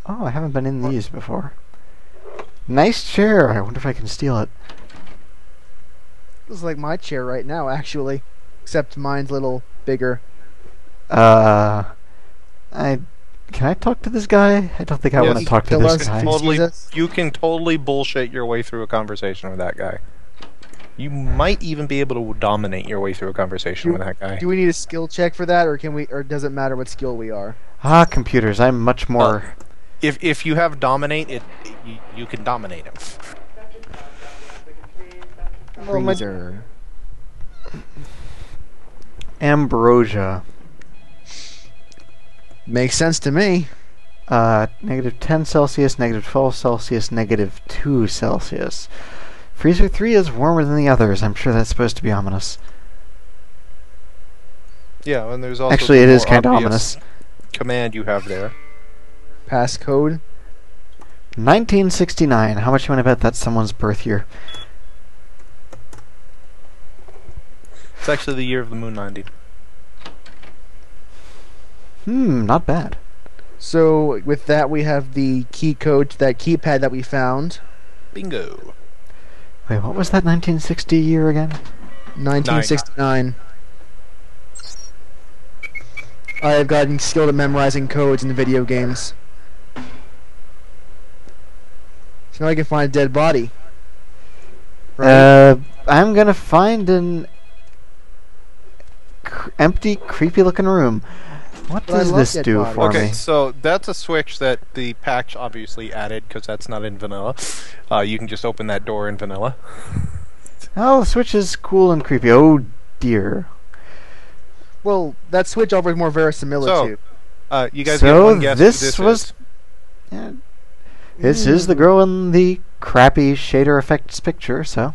Oh, I haven't been in these before. Nice chair. I wonder if I can steal it. This is like my chair right now, actually. Except mine's a little bigger. Uh, I can I talk to this guy? I don't think I Yes. want to talk to Kill this us guy. if he sees us. You can totally bullshit your way through a conversation with that guy. You might even be able to dominate your way through a conversation with that guy. Do we need a skill check for that, or can we? Or does it matter what skill we are? Ah, computers. I'm much more. If you have dominate, you can dominate him. Freezer. Ambrosia. Makes sense to me. Negative 10 Celsius, negative 12 Celsius, negative 2 Celsius. Freezer 3 is warmer than the others. I'm sure that's supposed to be ominous. Yeah, and there's also Actually, the it is more kind of obvious ominous. command you have there. Passcode. 1969. How much you want to bet that's someone's birth year? It's actually the year of the moon landing. Not bad. So with that, we have the key code to that keypad that we found. Bingo. Wait, what was that 1960 year again? 1969. I have gotten skilled at memorizing codes in video games. So now I can find a dead body. Right? I'm gonna find an empty, creepy-looking room. What But I does love this dead do bodies. for Okay, me? so that's a switch that the patch obviously added because that's not in vanilla. You can just open that door in vanilla. Oh, the switch is cool and creepy. Oh dear. Well, that switch offers more verisimilitude. You guys So get one guess who this this was- is. Yeah. This is the girl in the crappy shader effects picture, so.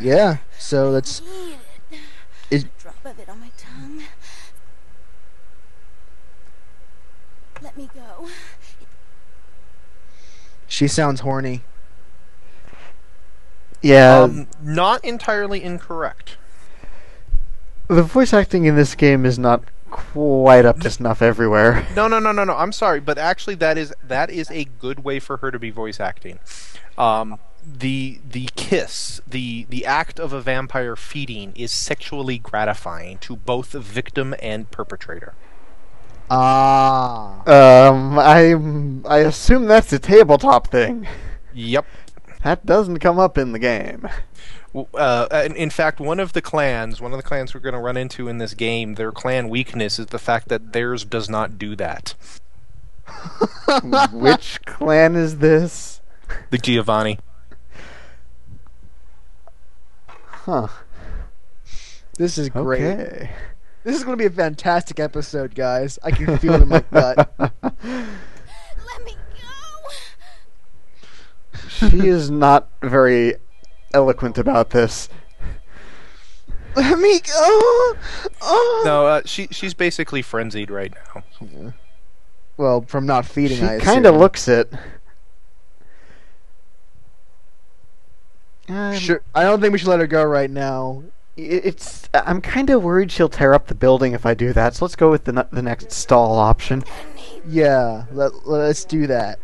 Yeah, so that's... Is- A drop of it on my tongue. Let me go. She sounds horny. Yeah, Not entirely incorrect. the voice acting in this game is not quite up to snuff everywhere. No. I'm sorry, but actually that is a good way for her to be voice acting. The kiss, the act of a vampire feeding is sexually gratifying to both the victim and perpetrator. Ah. I assume that's a tabletop thing. Yep. That doesn't come up in the game. In fact, one of the clans we're going to run into in this game, their clan weakness is the fact that theirs does not do that. Which clan is this? The Giovanni. Huh. This is great. Okay. This is going to be a fantastic episode, guys. I can feel it in my gut. Let me go. She is not very eloquent about this. Let me go. Oh. No, she's basically frenzied right now. Well, from not feeding, She I kind of assume. looks it. Sure. I don't think we should let her go right now. It's. I'm kind of worried she'll tear up the building if I do that. So let's go with the next stall option. Yeah, let's do that.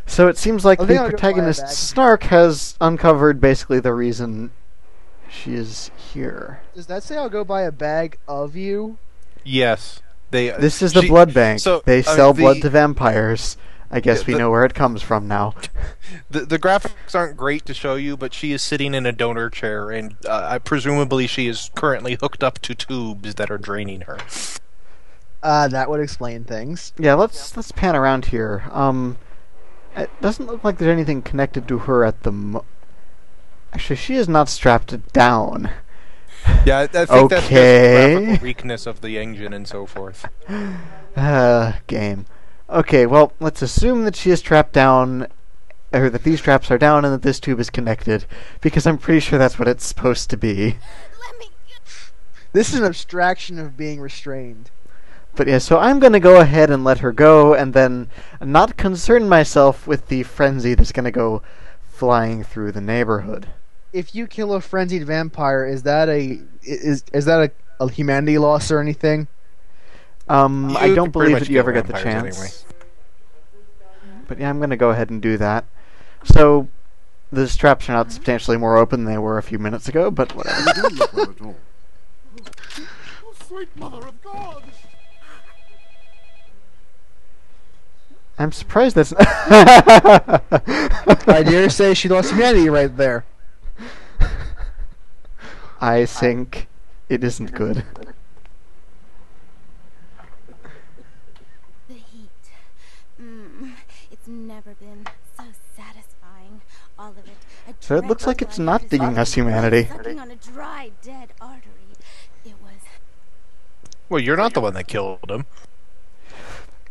So it seems like I the think I'll go buy a protagonist bag. Snark has uncovered basically the reason she is here. Does that say I'll go buy a bag of you? Yes. This is the blood bank. so, They sell blood the- to vampires. I guess Yeah, we know where it comes from now. The graphics aren't great to show you, but she is sitting in a donor chair, and presumably she is currently hooked up to tubes that are draining her. That would explain things. Yeah, let's pan around here. It doesn't look like there's anything connected to her at the Actually, she is not strapped down. Yeah, I think that's just Okay. the graphical weakness of the engine and so forth. Game. Okay, well, let's assume that she is strapped down, or that these straps are down and that this tube is connected, because I'm pretty sure that's what it's supposed to be. Let me go. This is an abstraction of being restrained. But yeah, so I'm going to go ahead and let her go, and then not concern myself with the frenzy that's going to go flying through the neighborhood. If you kill a frenzied vampire, is that a humanity loss or anything? I You don't can pretty believe much that you kill ever get the vampires chance. anyway. But yeah, I'm going to go ahead and do that. So, the straps are not substantially more open than they were a few minutes ago, but whatever. You don't look well at all. Oh, sweet mother of God! I'm surprised that's... I dare say she lost humanity right there. I think it isn't good. The heat. It's never been so satisfying. All of it. I So it drank looks like until it's I not had digging to us stop humanity. sucking on a dry, dead artery. It was. Well, you're not the one that killed him.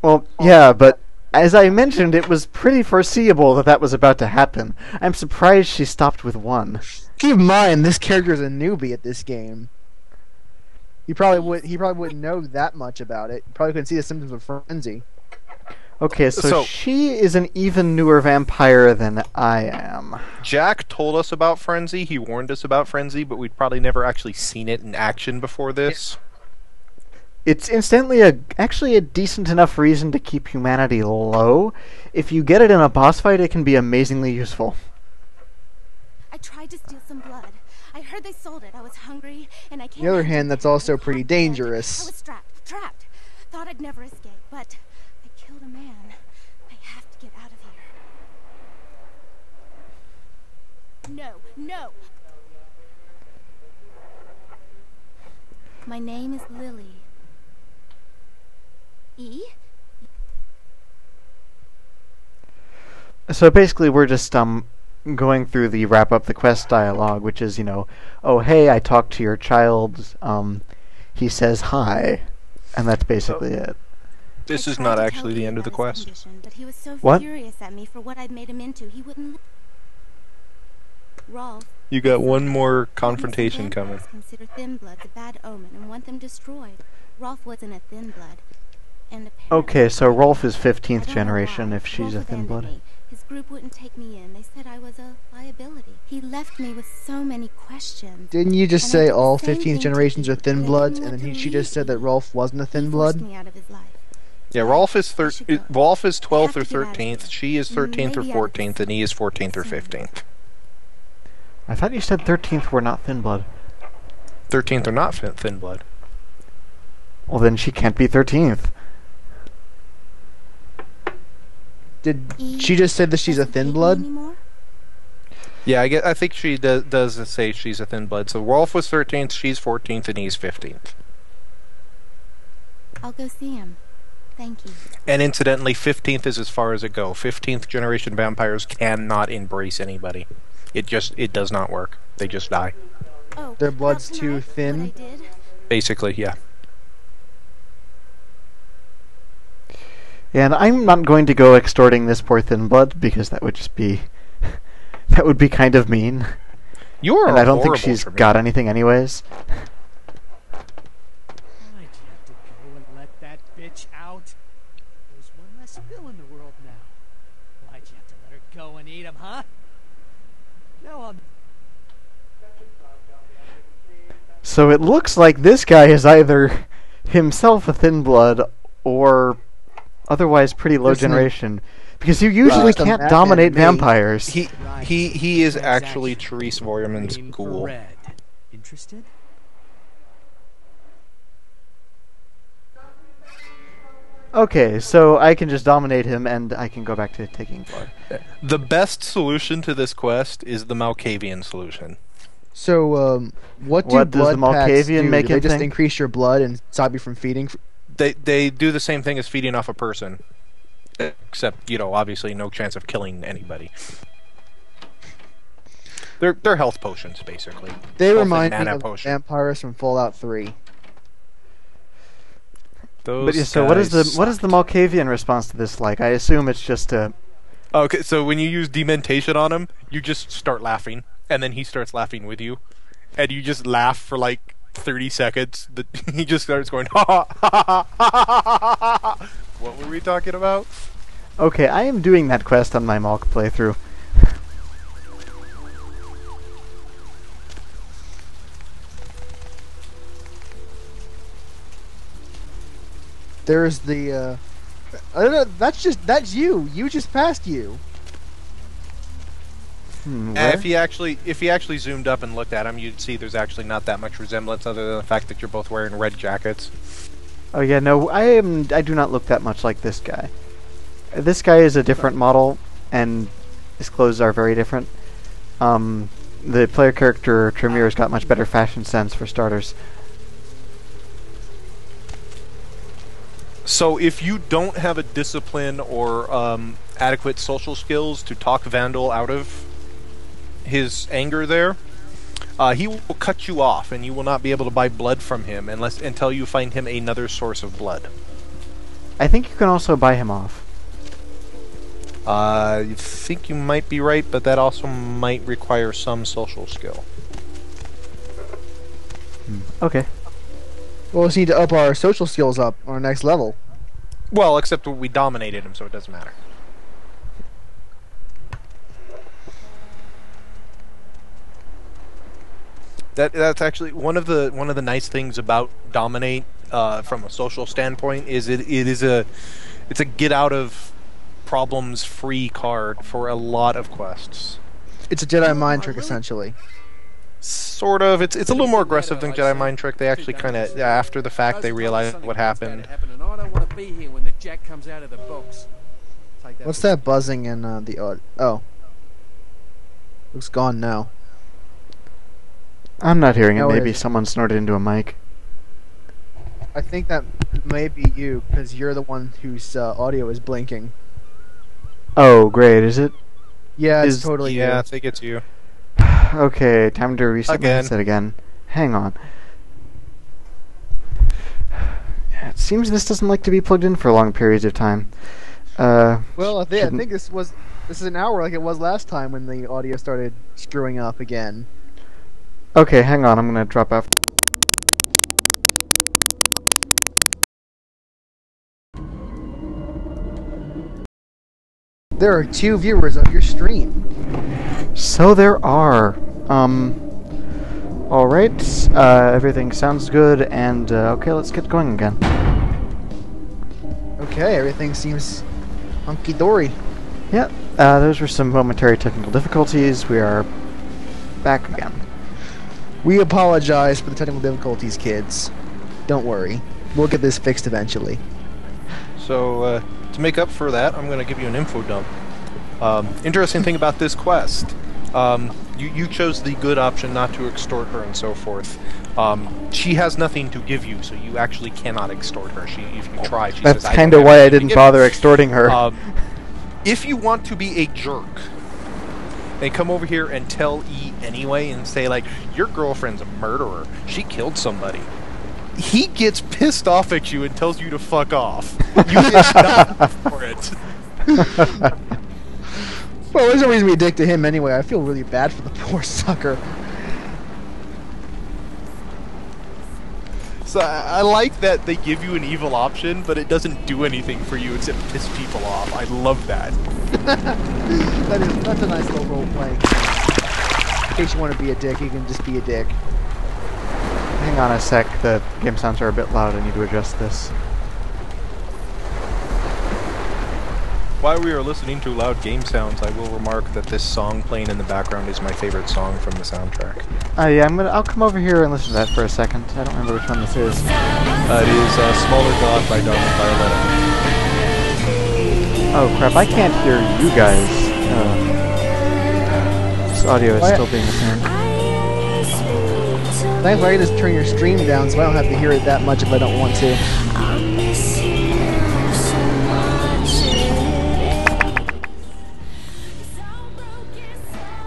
Well, yeah, but as I mentioned, it was pretty foreseeable that that was about to happen. I'm surprised she stopped with one. Keep in mind, this character is a newbie at this game. He probably wouldn't know that much about it. He probably couldn't see the symptoms of frenzy. Okay, so So- she is an even newer vampire than I am. Jack told us about Frenzy. He warned us about Frenzy, but we'd probably never actually seen it in action before this. It's incidentally actually a decent enough reason to keep humanity low. If you get it in a boss fight, it can be amazingly useful. I tried to steal some blood. I heard they sold it. I was hungry, and I came. On the other out hand, to- that's also pretty I was dangerous. trapped. Thought I'd never escape, but I killed a man. I have to get out of here. No. My name is Lily. E? So basically, we're just going through the wrap up the quest dialogue, which is, oh hey, I talked to your child. He says hi, and that's basically it. This I is tried not to actually tell the Pete end of the about his quest. condition, but he was so What? furious at me for what I'd made him into. He wouldn't. Rolf. You got one more Mutants and confrontation coming. vampires consider thin bloods a bad omen and want them destroyed. Rolf wasn't a thin blood. And Okay, so Rolf is I 15th don't know generation why. if she's a Rolf thin abandoned blood. me. His group wouldn't take me in. They said I was a liability. He left me with so many questions. Didn't you just And I say did the all same 15th thing to generations are Pete, thin but I bloods, didn't and want then to she just leave said that Pete. Rolf wasn't a thin He forced blood? me out of his life. Yeah, Rolf is I should go. Rolf is 12th or I have to get out of 13th. here. She is 13th or Maybe out of this 14th, and he is 14th or soon. 15th. I thought you said 13th were not thin blood. 13th are not thin blood. Well, then she can't be 13th. Did E she just say that she's a doesn't hate thin me blood? anymore? Yeah, I think she does say she's a thin blood. So Rolf was 13th, she's 14th, and he's 15th. I'll go see him. Thank you. And incidentally, 15th is as far as it go. 15th generation vampires cannot embrace anybody. It does not work. They just die. Oh, Their about blood's too tonight, thin? What I did? Basically, yeah. And I'm not going to go extorting this poor thin blood because that would just be that would be kind of mean. You are And I don't think horrible she's for me. got anything anyways. Why'd you have to go and let that bitch out? There's one less pill in the world now. Why'd you have to let her go and eat him, huh? Now I'm... So it looks like this guy is either himself a thin blood or otherwise pretty low Isn't it- generation. Because you usually Right. can't Madman dominate me. vampires. He is actually Therese Voyerman's Green for ghoul. red. Interested? Okay, so I can just dominate him and I can go back to taking blood. The best solution to this quest is the Malkavian solution. So, what What does the blood packs Malkavian do? make Do they him just think? increase your blood and stop you from feeding? They do the same thing as feeding off a person, except obviously no chance of killing anybody. They're health potions basically. They Health and remind me mana of potion. vampires from Fallout 3. Those But yeah, so what is the guys Malkavian response to this like? I assume it's just a Okay, so when you use dementation on him, you just start laughing, and then he starts laughing with you, and you just laugh for like 30 seconds. He just starts going ha ha ha ha ha ha ha ha. What were we talking about? Okay, I am doing that quest on my Malk playthrough. There's the. I don't know. That's you. You just passed you. Where? If you actually zoomed up and looked at him, you'd see there's actually not that much resemblance, other than the fact that you're both wearing red jackets. Oh yeah, no, I do not look that much like this guy. This guy is a different model, and his clothes are very different. The player character Tremir's got much better fashion sense for starters. So if you don't have a discipline or adequate social skills to talk Vandal out of his anger there, he will cut you off, and you will not be able to buy blood from him until you find him another source of blood. I think you can also buy him off. I think you might be right, but that also might require some social skill. Okay. Well, we just need to up our social skills up on our next level. Well, except we dominated him, so it doesn't matter. That's actually one of the nice things about Dominate from a social standpoint is it's a get out of problems free card for a lot of quests. It's a Jedi mind trick, essentially. Sort of. It's a little more aggressive than Jedi Mind Trick. They actually kind of, after the fact, they realize what happened. And I don't want to be here when the jack comes out of the box. What's that buzzing in the audio? Oh. Looks gone now. I'm not hearing it. No, it Maybe isn't. someone snorted into a mic. I think that may be you, because you're the one whose audio is blinking. Oh, great. Is it? Yeah, it's totally Yeah, you. I think it's you. Okay, time to reset my Again. headset again. Hang on. It seems this doesn't like to be plugged in for long periods of time. Well, I shouldn't- think this is an hour like it was last time when the audio started screwing up again. Okay, hang on. I'm gonna drop out. There are 2 viewers of your stream. So there are. Alright. Everything sounds good, and, okay, let's get going again. Okay, everything seems hunky-dory. Yep, those were some momentary technical difficulties. We are back again. We apologize for the technical difficulties, kids. Don't worry. We'll get this fixed eventually. So, to make up for that, I'm going to give you an info dump. Interesting thing about this quest. You chose the good option not to extort her and so forth. She has nothing to give you, so you actually cannot extort her. If you try, she That's says, kind of why I didn't bother extorting her. If you want to be a jerk, they come over here and tell E anyway and say, like, your girlfriend's a murderer. She killed somebody. He gets pissed off at you and tells you to fuck off. You get nothing for it. Well, there's no reason to be a dick to him anyway. I feel really bad for the poor sucker. So I like that they give you an evil option, but it doesn't do anything for you except piss people off. I love that. That's a nice little role playing. In case you want to be a dick, you can just be a dick. Hang on a sec. The game sounds are a bit loud. I need to adjust this. While we are listening to loud game sounds, I will remark that this song playing in the background is my favorite song from the soundtrack. Yeah, I'll come over here and listen to that for a second. I don't remember which one this is. It is Smaller God by Darling Violetta. Oh crap! I can't hear you guys. This audio is still being returned. Thankfully, I can just turn your stream down so I don't have to hear it that much if I don't want to.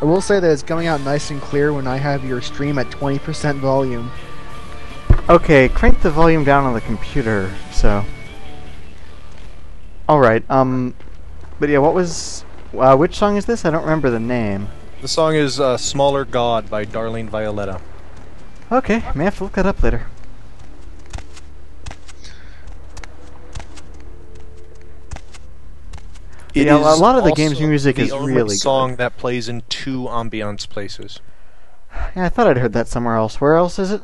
I will say that it's coming out nice and clear when I have your stream at 20% volume. Okay, crank the volume down on the computer. So. All right. But yeah, what was? Which song is this? I don't remember the name. The song is Smaller God by Darling Violetta. Okay, may have to look that up later. Yeah, a lot of the game's music is really good. Song that plays in 2 ambiance places. Yeah, I thought I'd heard that somewhere else. Where else is it?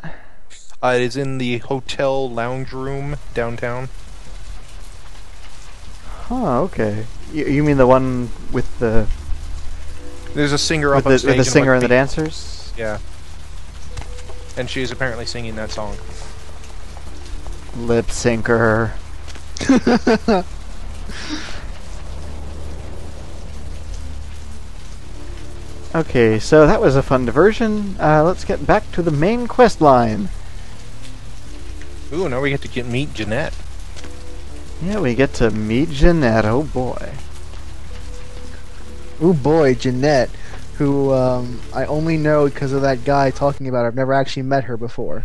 It is in the hotel lounge room downtown. Huh, okay. You mean the one with the There's a singer up with on the, stage. with the and, singer like, and the beat- dancers? Yeah. And she is apparently singing that song. Lip syncer. Okay, so that was a fun diversion. Let's get back to the main quest line. Ooh, now we get to meet Jeanette. Yeah, we get to meet Jeanette. Oh boy. Ooh boy, Jeanette, who I only know because of that guy talking about her. I've never actually met her before.